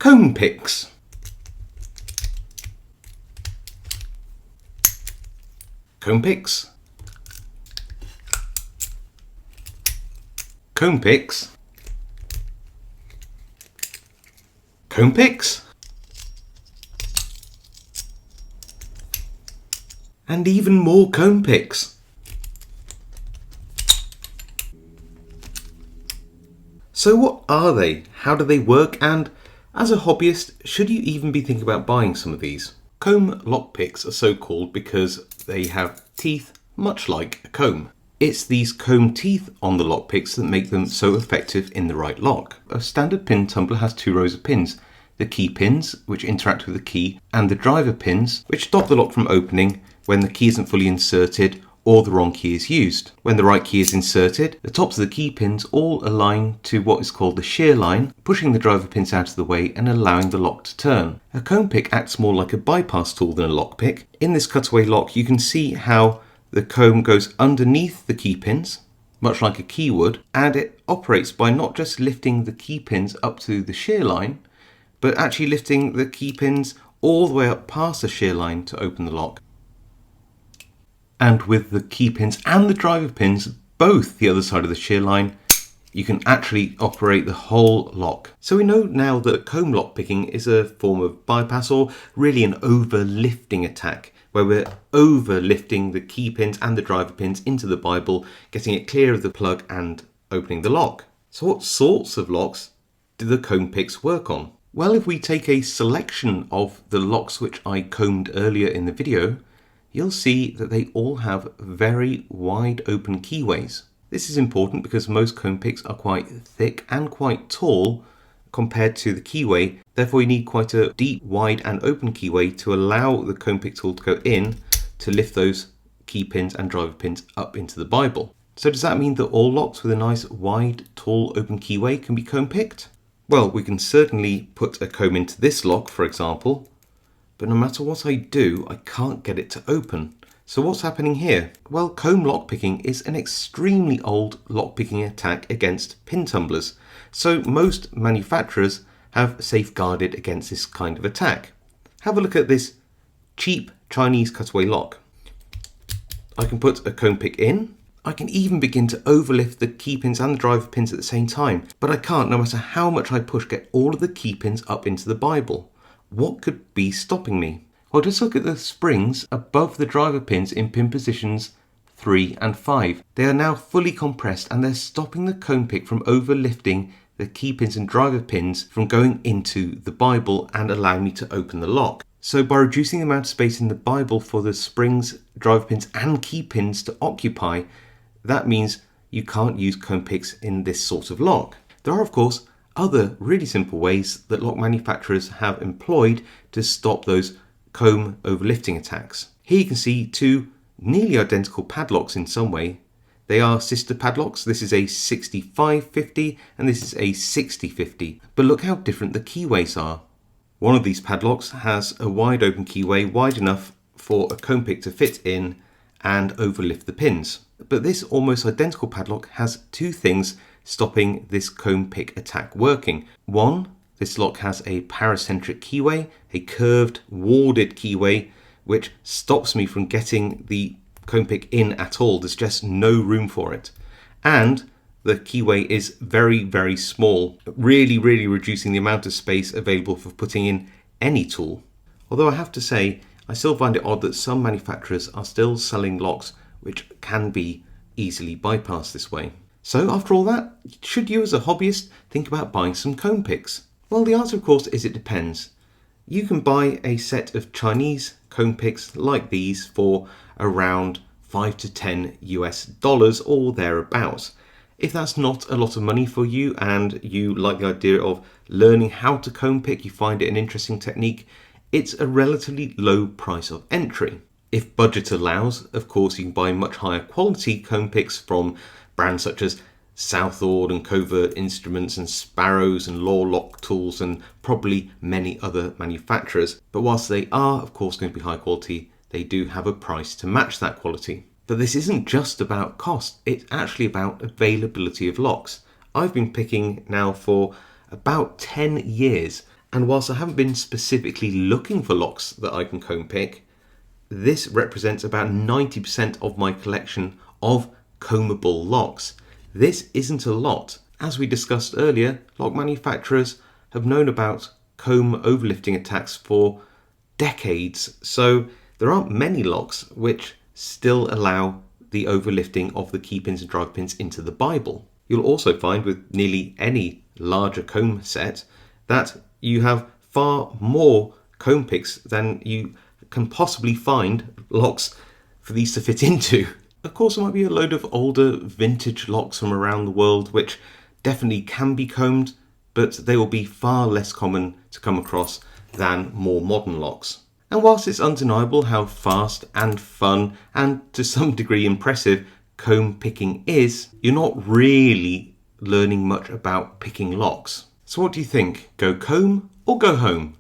comb picks. Comb picks. Comb picks. Comb picks. And even more comb picks. So what are they? How do they work? And as a hobbyist, should you even be thinking about buying some of these? Comb lockpicks are so called because they have teeth much like a comb. It's these comb teeth on the lockpicks that make them so effective in the right lock. A standard pin tumbler has 2 rows of pins. The key pins, which interact with the key, and the driver pins, which stop the lock from opening when the key isn't fully inserted or the wrong key is used. When the right key is inserted, the tops of the key pins all align to what is called the shear line, pushing the driver pins out of the way and allowing the lock to turn. A comb pick acts more like a bypass tool than a lock pick. In this cutaway lock, you can see how the comb goes underneath the key pins, much like a key would, and it operates by not just lifting the key pins up to the shear line, but actually lifting the key pins all the way up past the shear line to open the lock. And with the key pins and the driver pins both the other side of the shear line, you can actually operate the whole lock. So we know now that comb lock picking is a form of bypass, or really an overlifting attack, where we're overlifting the key pins and the driver pins into the Bible, getting it clear of the plug and opening the lock. So what sorts of locks do the comb picks work on? Well, if we take a selection of the locks which I combed earlier in the video, you'll see that they all have very wide open keyways. This is important because most comb picks are quite thick and quite tall compared to the keyway. Therefore, you need quite a deep, wide and open keyway to allow the comb pick tool to go in to lift those key pins and driver pins up into the Bible. So does that mean that all locks with a nice, wide, tall, open keyway can be comb picked? Well, we can certainly put a comb into this lock, for example, but no matter what I do, I can't get it to open. So what's happening here? Well, comb lockpicking is an extremely old lockpicking attack against pin tumblers. So most manufacturers have safeguarded against this kind of attack. Have a look at this cheap Chinese cutaway lock. I can put a comb pick in. I can even begin to overlift the key pins and the driver pins at the same time, but I can't, no matter how much I push, get all of the key pins up into the Bible. What could be stopping me? Well, just look at the springs above the driver pins in pin positions 3 and 5. They are now fully compressed and they're stopping the comb pick from overlifting the key pins and driver pins from going into the Bible and allowing me to open the lock. So by reducing the amount of space in the Bible for the springs, driver pins and key pins to occupy, that means you can't use comb picks in this sort of lock. There are, of course, other really simple ways that lock manufacturers have employed to stop those comb overlifting attacks. Here you can see 2 nearly identical padlocks in some way. They are sister padlocks. This is a 6550 and this is a 6050. But look how different the keyways are. One of these padlocks has a wide open keyway, wide enough for a comb pick to fit in and overlift the pins. But this almost identical padlock has 2 things stopping this comb pick attack working. One, this lock has a paracentric keyway, a curved, warded keyway, which stops me from getting the comb pick in at all. There's just no room for it. And the keyway is very, very small, really reducing the amount of space available for putting in any tool. Although I have to say, I still find it odd that some manufacturers are still selling locks which can be easily bypassed this way. So after all that, should you as a hobbyist think about buying some comb picks? Well, the answer of course is it depends. You can buy a set of Chinese comb picks like these for around $5 to $10 or thereabouts. If that's not a lot of money for you and you like the idea of learning how to comb pick, you find it an interesting technique, it's a relatively low price of entry. If budget allows, of course, you can buy much higher quality comb picks from brands such as Southord and Covert Instruments and Sparrows and Law Lock Tools and probably many other manufacturers. But whilst they are, of course, going to be high quality, they do have a price to match that quality. But this isn't just about cost, it's actually about availability of locks. I've been picking now for about 10 years And whilst I haven't been specifically looking for locks that I can comb pick, this represents about 90% of my collection of combable locks. This isn't a lot. As we discussed earlier, lock manufacturers have known about comb overlifting attacks for decades, so there aren't many locks which still allow the overlifting of the key pins and drive pins into the Bible. You'll also find with nearly any larger comb set that you have far more comb picks than you can possibly find locks for these to fit into. Of course, there might be a load of older vintage locks from around the world which definitely can be combed, but they will be far less common to come across than more modern locks. And whilst it's undeniable how fast and fun and to some degree impressive comb picking is, you're not really learning much about picking locks. So what do you think? Go comb or go home?